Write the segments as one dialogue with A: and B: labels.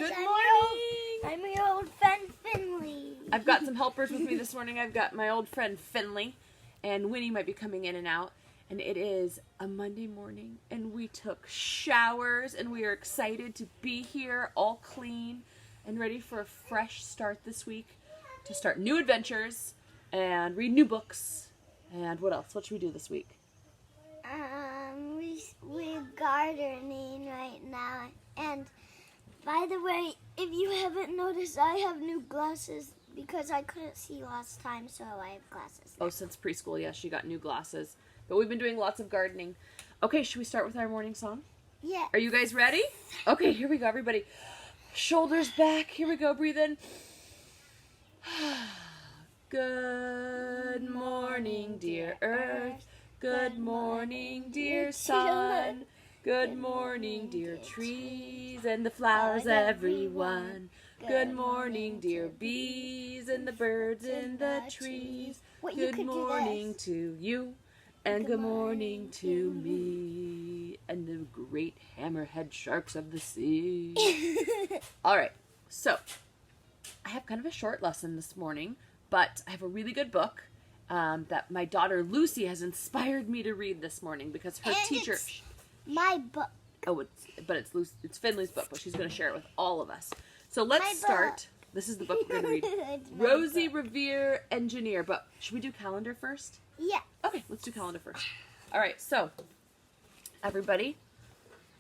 A: guys.
B: Good
A: I'm your old friend Finley.
B: I've got some helpers with me this morning. I've got my old friend Finley, and Winnie might be coming in and out. And it is a Monday morning, and we took showers, and we are excited to be here, all clean and ready for a fresh start this week, to start new adventures and read new books. And what else? What should we do this week?
A: We're gardening right now. And by the way, if you haven't noticed, I have new glasses because I couldn't see last time, so I have glasses now.
B: Oh, since preschool, yes, she got new glasses. But we've been doing lots of gardening. Okay, should we start with our morning song?
A: Yeah.
B: Are you guys ready? Okay, here we go, everybody. Shoulders back. Here we go. Breathe in. Good morning, dear earth. Good morning, dear sun. Good morning, dear trees and the flowers, everyone. Good morning, dear bees and the birds in the trees. Good morning to you. And good morning to me and the great hammerhead sharks of the sea. All right, so I have kind of a short lesson this morning, but I have a really good book that my daughter Lucy has inspired me to read this morning because her teacher.
A: It's my book.
B: Oh, it's Finley's book, but she's going to share it with all of us. So let's start. This is the book we're going to read. Rosie Revere, Engineer. But should we do calendar first?
A: Yeah.
B: Okay, let's do calendar first. All right, so everybody,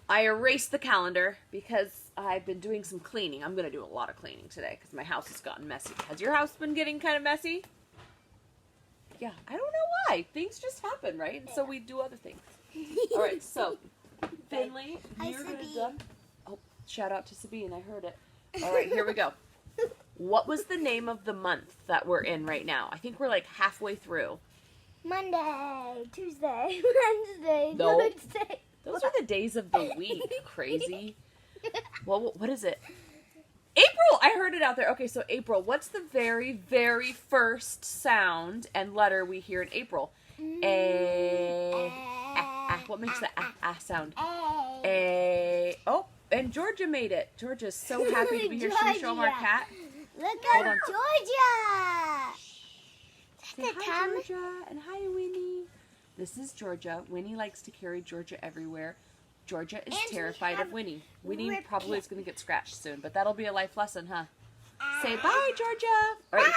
B: I erased the calendar because I've been doing some cleaning. I'm going to do a lot of cleaning today because my house has gotten messy. Has your house been getting kind of messy? Yeah, I don't know why. Things just happen, right? And so we do other things. All right, so Finley, you're going to do. Oh, shout out to Sabine. I heard it. All right, here we go. What was the name of the month that we're in right now? I think we're like halfway through.
A: Monday, Tuesday, Wednesday,
B: No.
A: Thursday.
B: Those are the days of the week. Crazy. Well, what is it? April! I heard it out there. Okay, so April. What's the very, very first sound and letter we hear in April? A. What makes the sound? A. Oh, and Georgia made it. Georgia's so happy to be here. Should we show them our cat?
A: Look
B: Hold
A: at
B: on.
A: Georgia.
B: Say hi, Georgia, and hi, Winnie. This is Georgia. Winnie likes to carry Georgia everywhere. Georgia is
A: And we
B: terrified
A: have
B: of Winnie. Winnie
A: Rip
B: probably
A: Kit.
B: is going to get scratched soon, but that'll be a life lesson, huh? Say bye, Georgia. All right,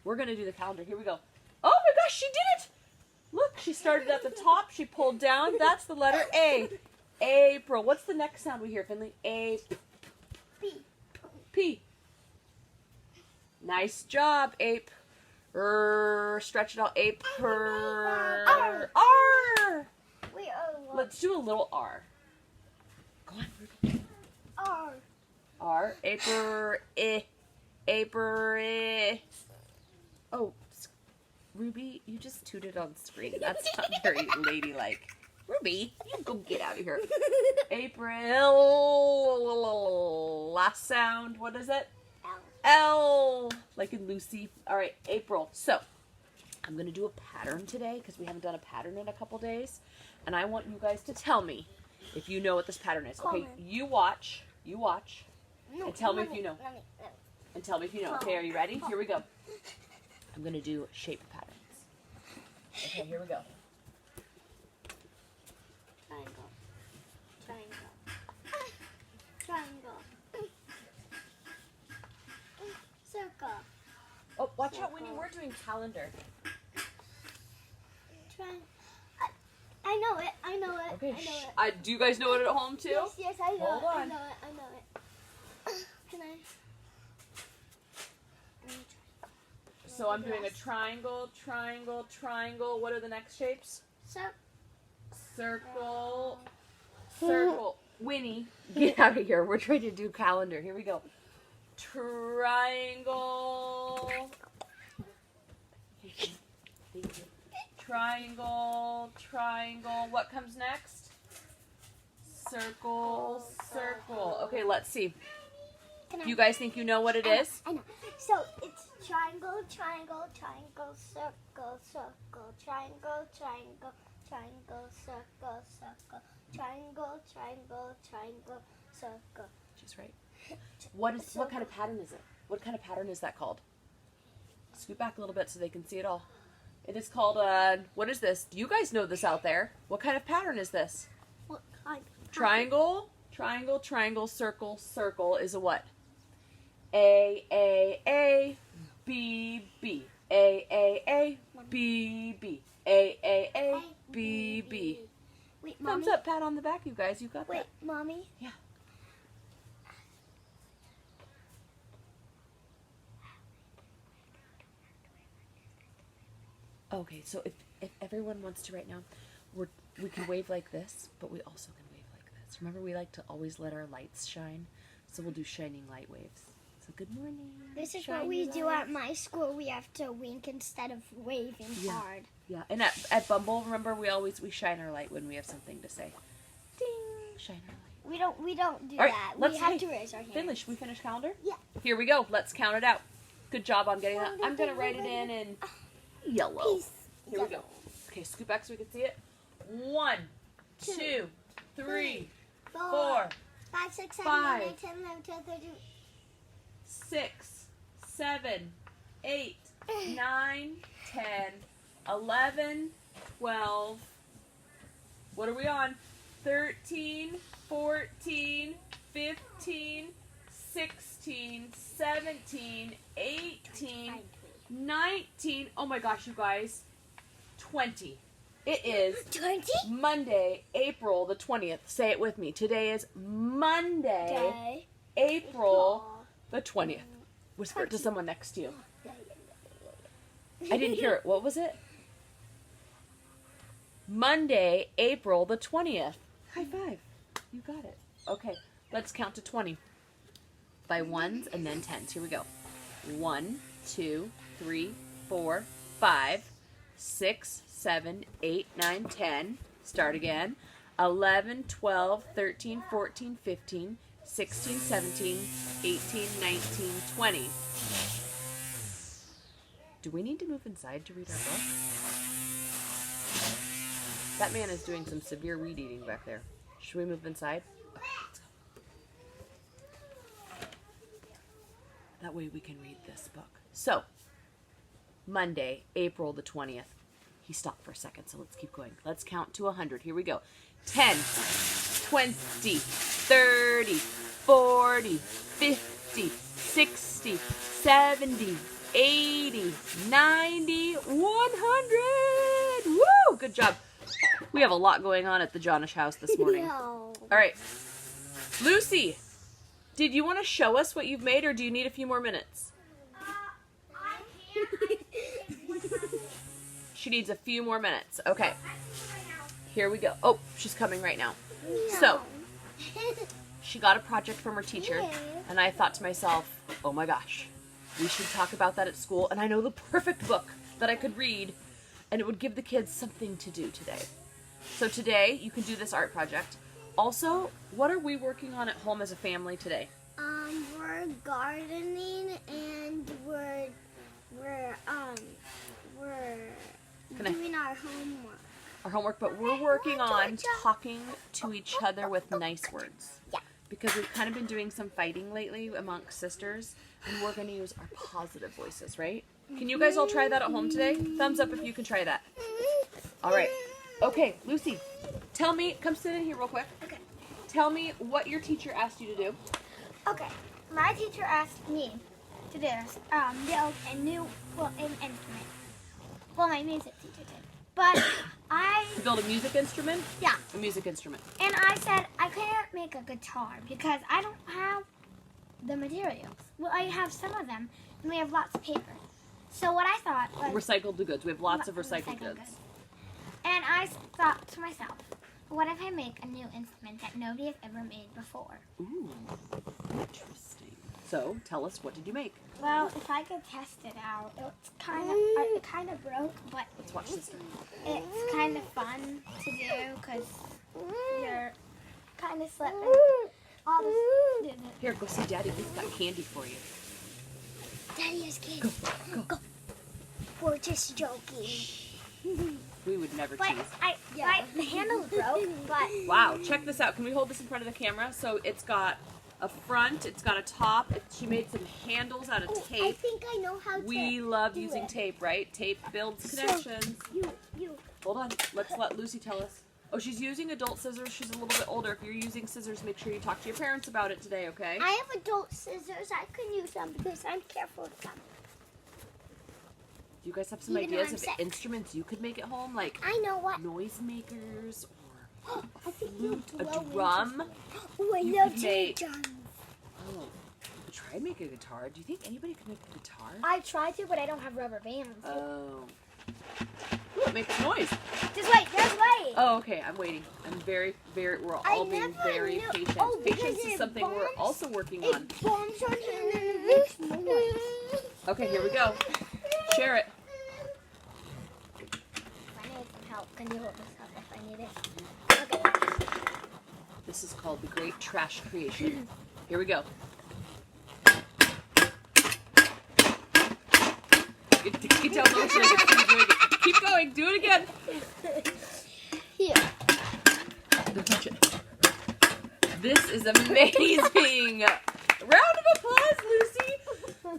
B: we're going to do the calendar. Here we go. Oh my gosh, she did it. Look, she started at the top. She pulled down. That's the letter A. April. What's the next sound we hear, Finley? A.
A: P.
B: P. Nice job, Ape. Stretch it out. Ape. R.
A: We are one.
B: Let's do a little R. Go on, Ruby.
A: R.
B: R. Aper. I. Aper. I. Oh, Ruby, you just tooted on screen. That's not very ladylike. Ruby, you go get out of here. April. Last sound. What is it? L, like in Lucy. All right, April. So, I'm going to do a pattern today because we haven't done a pattern in a couple days. And I want you guys to tell me if you know what this pattern is. Okay, you watch.
A: No,
B: And tell me if you know.
A: Let me.
B: And tell me if you know. Okay, are you ready? Here we go. I'm going to do shape patterns. Okay, here we go.
A: Triangle. Triangle. Circle.
B: Oh, watch out, Winnie. We're doing calendar.
A: I know it. I know it.
B: Okay,
A: I know it.
B: do you guys know it at home too?
A: Yes, I know
B: Hold
A: it.
B: on.
A: I know it. I know it. Can I?
B: So I'm doing a triangle, triangle, triangle. What are the next shapes? Circle, circle. Winnie, get out of here. We're trying to do calendar. Here we go. Triangle. Triangle, triangle. What comes next? Circle, circle. Okay, let's see. You guys think you know what it is?
A: I know. So it's triangle, triangle, triangle, circle, circle, triangle, triangle, triangle, circle, circle, triangle, triangle, triangle, So go.
B: She's right. What kind of pattern is it? What kind of pattern is that called? Scoot back a little bit so they can see it all. It is called, what is this? Do you guys know this out there? What kind of pattern is this?
A: What kind?
B: Triangle, triangle, triangle, circle, circle is a what? A, B, B. A, B, B. A, B, B.
A: Wait, Mommy.
B: Thumbs up, pat on the back, you guys. You got
A: Wait,
B: that.
A: Mommy.
B: Yeah. Okay, so if everyone wants to right now, we can wave like this, but we also can wave like this. Remember, we like to always let our lights shine, so we'll do shining light waves. So good morning.
A: This is
B: shiny
A: what we do
B: light.
A: at my school. We have to wink instead of waving hard.
B: Yeah, and at Bumble, remember, we shine our light when we have something to say. Ding, shine our light.
A: We don't do
B: All right,
A: that.
B: let's
A: We have to raise our hands.
B: Finish. We finish calendar?
A: Yeah.
B: Here we go. Let's count it out. Good job on getting that. I'm gonna write it in yellow.
A: Peace.
B: Here we go. Okay, scoot back so we can see it. 1, 2, 3, 4,
A: 5, 6, 7,
B: 5,
A: 8, 9, 10, 11, 12, 13.
B: 6, 7, 8, 9, 10, 11, 12. What are we on? 13, 14, 15, 16, 17, 18, 19. Oh my gosh, you guys. 20. It is
A: 20?
B: Monday, April the 20th. Say it with me. Today is Monday, April the 20th. Whisper it to someone next to you. I didn't hear it. What was it? Monday, April the 20th. High five. You got it. Okay, let's count to 20. By ones and then tens. Here we go. 1, 2, 3, 4, 5, 6, 7, 8, 9, 10. Start again. 11, 12, 13, 14, 15, 16, 17, 18, 19, 20. Do we need to move inside to read our book? That man is doing some severe weed eating back there. Should we move inside? Okay, let's go. That way we can read this book. So, Monday, April the 20th. He stopped for a second, so let's keep going. Let's count to 100. Here we go. 10, 20, 30, 40, 50, 60, 70, 80, 90, 100. Woo! Good job. We have a lot going on at the Johnish house this morning.
A: No.
B: All right. Lucy, did you want to show us what you've made, or do you need a few more minutes? She needs a few more minutes. Okay. Here we go. Oh, she's coming right now. So, she got a project from her teacher, and I thought to myself, oh my gosh, we should talk about that at school, and I know the perfect book that I could read, and it would give the kids something to do today. So today, you can do this art project. Also, what are we working on at home as a family today?
A: We're gardening and we're doing our homework.
B: Our homework, but we're working on talking to each other with nice words.
A: Yeah.
B: Because we've kind of been doing some fighting lately amongst sisters, and we're going to use our positive voices, right? Can you guys all try that at home today? Thumbs up if you can try that. All right. Okay, Lucy, tell me, come sit in here real quick.
A: Okay.
B: Tell me what your teacher asked you to do.
A: Okay. My teacher asked me to do build a new instrument. Well, my music teacher did. But
B: To build a music instrument?
A: Yeah.
B: A music instrument.
A: And I said, I can't make a guitar because I don't have the materials. Well, I have some of them, and we have lots of paper. So what I thought was...
B: Recycled goods. We have lots of recycled goods.
A: And I thought to myself, what if I make a new instrument that nobody has ever made before?
B: Ooh, interesting. So, tell us, what did you make?
A: Well, if I could test it out, it kind of broke, but
B: Let's watch sister.
A: it's kind of fun to do because you're kind of slipping all this.
B: Here, go see Daddy. He's got candy for you.
A: Daddy has candy.
B: Go.
A: Go. We're just joking.
B: We would never
A: But
B: tease.
A: the handle broke, but
B: Wow, check this out. Can we hold this in front of the camera? So it's got a front, it's got a top. She made some handles out of
A: I
B: tape.
A: think I know how to.
B: We love
A: do
B: using
A: it.
B: tape, right? Tape builds
A: So-
B: connections.
A: You.
B: Hold on. Let's let Lucy tell us. Oh, she's using adult scissors. She's a little bit older. If you're using scissors, make sure you talk to your parents about it today, okay?
A: I have adult scissors. I can use them because I'm careful with them.
B: Do you guys have some
A: Even though
B: ideas
A: I'm
B: of
A: sick.
B: instruments you could make at home? Like
A: I know what.
B: noisemakers or
A: I think you
B: flute,
A: blow
B: a
A: into
B: drum?
A: stuff. Oh, I
B: You
A: love
B: could make-
A: drums.
B: Oh, try and make a guitar. Do you think anybody could make a guitar?
C: I tried to, but I don't have rubber bands.
B: Oh. Ooh, it makes noise.
C: Just wait.
B: Oh, okay. I'm waiting. I'm very, we're
A: I
B: all being
A: never
B: very
A: knew-
B: patient.
A: oh, because
B: Patience is
A: it
B: something we're
A: bombs-
B: also working
A: It
B: on.
A: bombs on him and it makes noise.
B: Okay, here we go. Share it.
C: I need some help. Can you hold this up if I need it? Okay.
B: This is called the Great Trash Creation. Here we go. You can tell Lois like she's doing it. Keep going. Do it again.
A: Here.
B: Don't touch it. This is amazing. Round of applause, Lucy.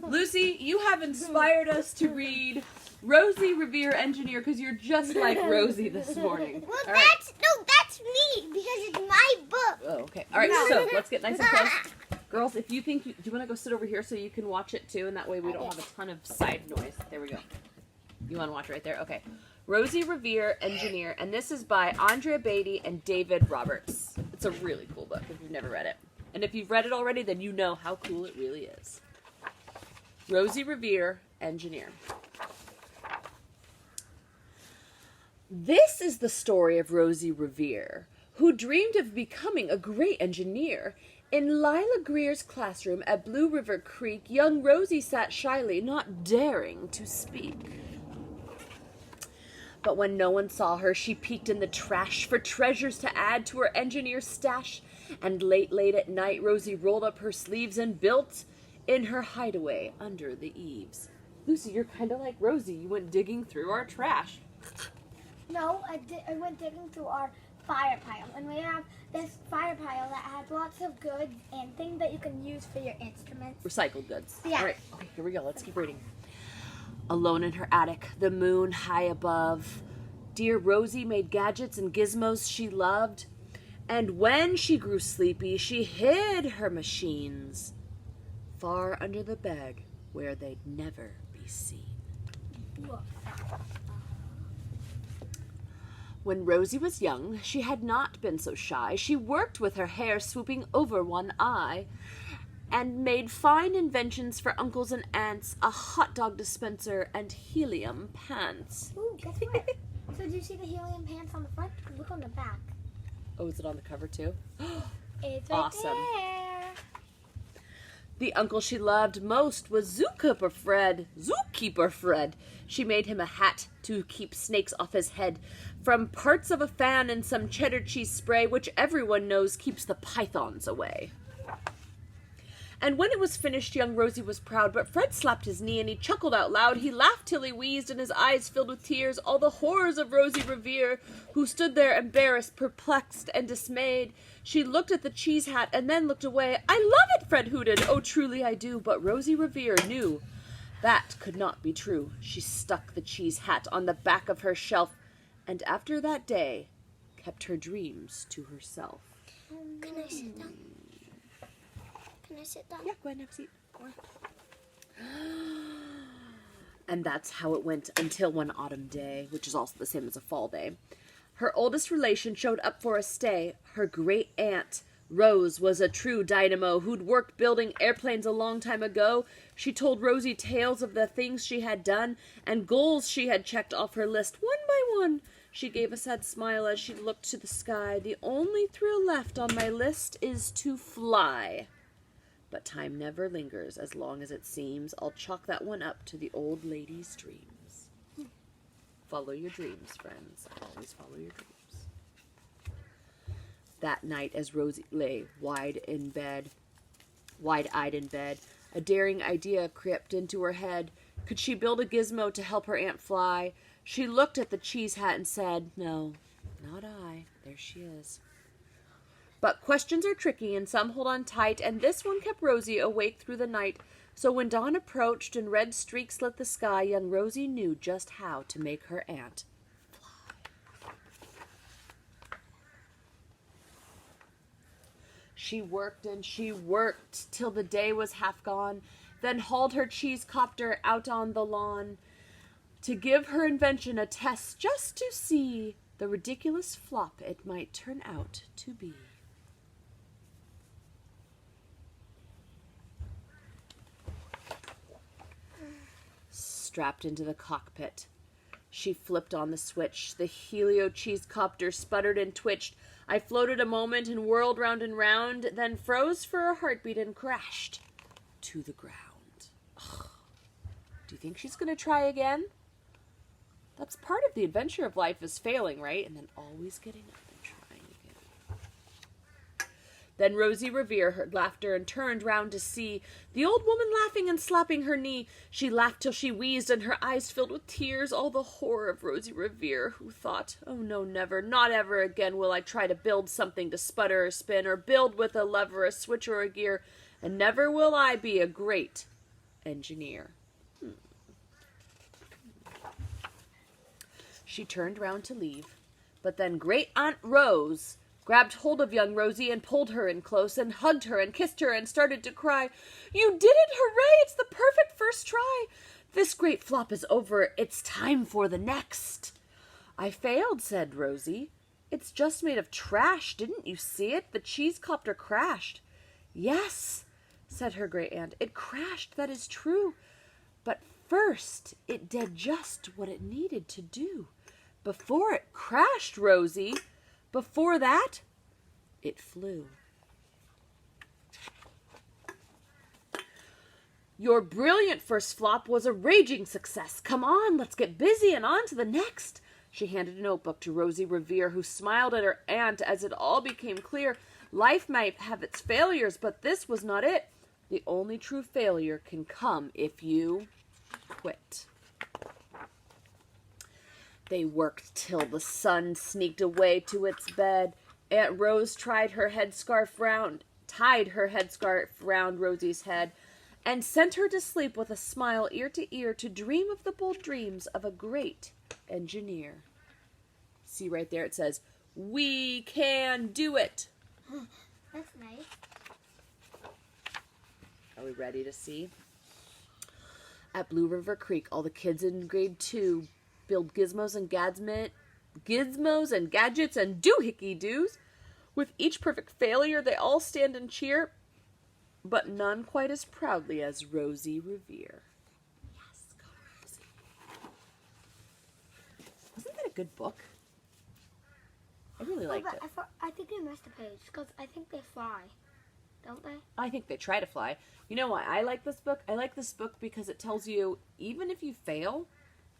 B: Lucy, you have inspired us to read Rosie Revere Engineer because you're just like Rosie this morning.
A: Well,
B: All right.
A: that's me because it's my book.
B: Oh, okay. All right, so let's get nice and close. Girls, if you think, do you want to go sit over here so you can watch it too? And that way we don't have a ton of side noise. There we go. You want to watch right there? Okay. Rosie Revere, Engineer. And this is by Andrea Beatty and David Roberts. It's a really cool book if you've never read it. And if you've read it already, then you know how cool it really is. Rosie Revere, Engineer. This is the story of Rosie Revere, who dreamed of becoming a great engineer. In Lila Greer's classroom at Blue River Creek, young Rosie sat shyly, not daring to speak. But when no one saw her, she peeked in the trash for treasures to add to her engineer stash. And late at night, Rosie rolled up her sleeves and built in her hideaway under the eaves. Lucy, you're kind of like Rosie. You went digging through our trash.
C: No, I went digging through our fire pile, and we have this fire pile that has lots of goods and things that you can use for your instruments.
B: Recycled goods.
C: Yeah.
B: All right. Okay, here we go. Let's keep reading. Alone in her attic, the moon high above, dear Rosie made gadgets and gizmos she loved. And when she grew sleepy, she hid her machines far under the bed where they'd never be seen. When Rosie was young, she had not been so shy. She worked with her hair swooping over one eye and made fine inventions for uncles and aunts, a hot dog dispenser and helium pants.
C: Ooh, guess what? So do you see the helium pants on the front? Look on the back.
B: Oh, is it on the cover too?
C: It's right
B: Awesome.
C: there.
B: The uncle she loved most was Zookeeper Fred. She made him a hat to keep snakes off his head from parts of a fan and some cheddar cheese spray, which everyone knows keeps the pythons away. And when it was finished, young Rosie was proud, but Fred slapped his knee and he chuckled out loud. He laughed till he wheezed and his eyes filled with tears. All the horrors of Rosie Revere, who stood there embarrassed, perplexed, and dismayed. She looked at the cheese hat and then looked away. I love it, Fred hooted. Oh, truly I do. But Rosie Revere knew that could not be true. She stuck the cheese hat on the back of her shelf, and after that day, kept her dreams to herself.
A: Can I sit down? Can I sit down?
B: Yeah, go ahead and have a seat. And that's how it went until one autumn day, which is also the same as a fall day. Her oldest relation showed up for a stay. Her great aunt, Rose, was a true dynamo who'd worked building airplanes a long time ago. She told Rosie tales of the things she had done and goals she had checked off her list one by one. She gave a sad smile as she looked to the sky. The only thrill left on my list is to fly. But time never lingers as long as it seems. I'll chalk that one up to the old lady's dreams. Follow your dreams, friends. Always follow your dreams. That night, as Rosie lay wide-eyed in bed, a daring idea crept into her head. Could she build a gizmo to help her aunt fly? She looked at the cheese hat and said, "No, not I." There she is. But questions are tricky and some hold on tight, and this one kept Rosie awake through the night. So when dawn approached and red streaks lit the sky, young Rosie knew just how to make her aunt fly. She worked and she worked till the day was half gone, then hauled her cheese copter out on the lawn to give her invention a test, just to see the ridiculous flop it might turn out to be. Strapped into the cockpit, she flipped on the switch. The helio cheese copter sputtered and twitched. I floated a moment and whirled round and round, then froze for a heartbeat and crashed to the ground. Ugh. Do you think she's going to try again? That's part of the adventure of life, is failing, right? And then always getting up and trying again. Then Rosie Revere heard laughter and turned round to see the old woman laughing and slapping her knee. She laughed till she wheezed and her eyes filled with tears. All the horror of Rosie Revere, who thought, "Oh no, never, not ever again will I try to build something to sputter or spin, or build with a lever, a switch, or a gear, and never will I be a great engineer." She turned round to leave, but then Great Aunt Rose grabbed hold of young Rosie and pulled her in close and hugged her and kissed her and started to cry. "You did it! Hooray! It's the perfect first try! This great flop is over. It's time for the next." "I failed," said Rosie. "It's just made of trash. Didn't you see it? The cheese copter crashed." "Yes," said her great aunt. "It crashed, that is true. But first it did just what it needed to do. Before it crashed, Rosie, before that, it flew." "Your brilliant first flop was a raging success. Come on, let's get busy and on to the next." She handed a notebook to Rosie Revere, who smiled at her aunt as it all became clear. Life might have its failures, but this was not it. The only true failure can come if you quit. They worked till the sun sneaked away to its bed. Aunt Rose tied her headscarf round Rosie's head, and sent her to sleep with a smile ear to ear, to dream of the bold dreams of a great engineer. See right there, it says, "We can do it."
C: That's nice.
B: Are we ready to see? At Blue River Creek, all the kids in grade 2 build gizmos and gadgets and doohickey-doos. With each perfect failure, they all stand and cheer, but none quite as proudly as Rosie Revere. Yes, go Rosie. Wasn't that a good book? I really liked it.
C: I think they missed a page because I think they fly, don't they?
B: I think they try to fly. You know why I like this book? I like this book because it tells you, even if you fail,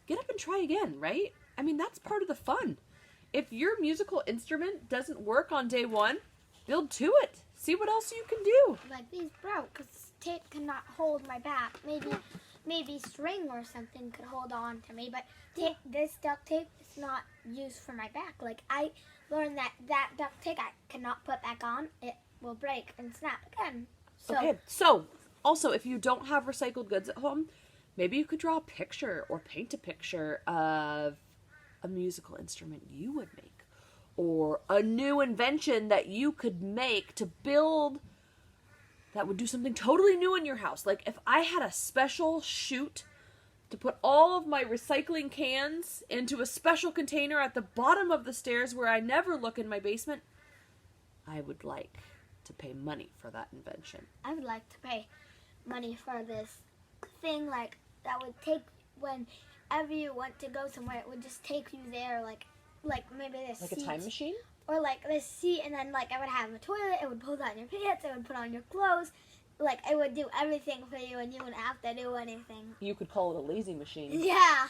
B: get up and try again, right? I mean, that's part of the fun. If your musical instrument doesn't work on day 1, build to it. See what else you can do.
C: Like these broke because tape cannot hold my back. Maybe string or something could hold on to me, but this duct tape is not used for my back. Like I learned that duct tape I cannot put back on. It will break and snap again.
B: Okay, so also if you don't have recycled goods at home, maybe you could draw a picture or paint a picture of a musical instrument you would make, or a new invention that you could make to build that would do something totally new in your house. Like if I had a special chute to put all of my recycling cans into a special container at the bottom of the stairs where I never look in my basement, I would like to pay money for that invention.
C: I would like to pay money for this thing like that would take whenever you want to go somewhere, it would just take you there, like maybe this
B: Like
C: seat,
B: a time machine?
C: or like this seat, and then like I would have a toilet. It would pull down your pants. It would put on your clothes. Like it would do everything for you, and you wouldn't have to do anything.
B: You could call it a lazy machine.
C: Yeah,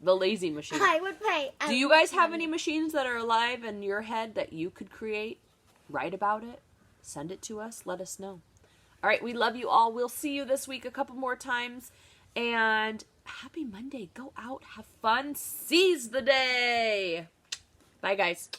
B: The lazy machine.
C: I would pay.
B: Do you guys have any machines that are alive in your head that you could create? Write about it. Send it to us. Let us know. All right, we love you all. We'll see you this week a couple more times. And happy Monday. Go out, have fun, seize the day. Bye, guys.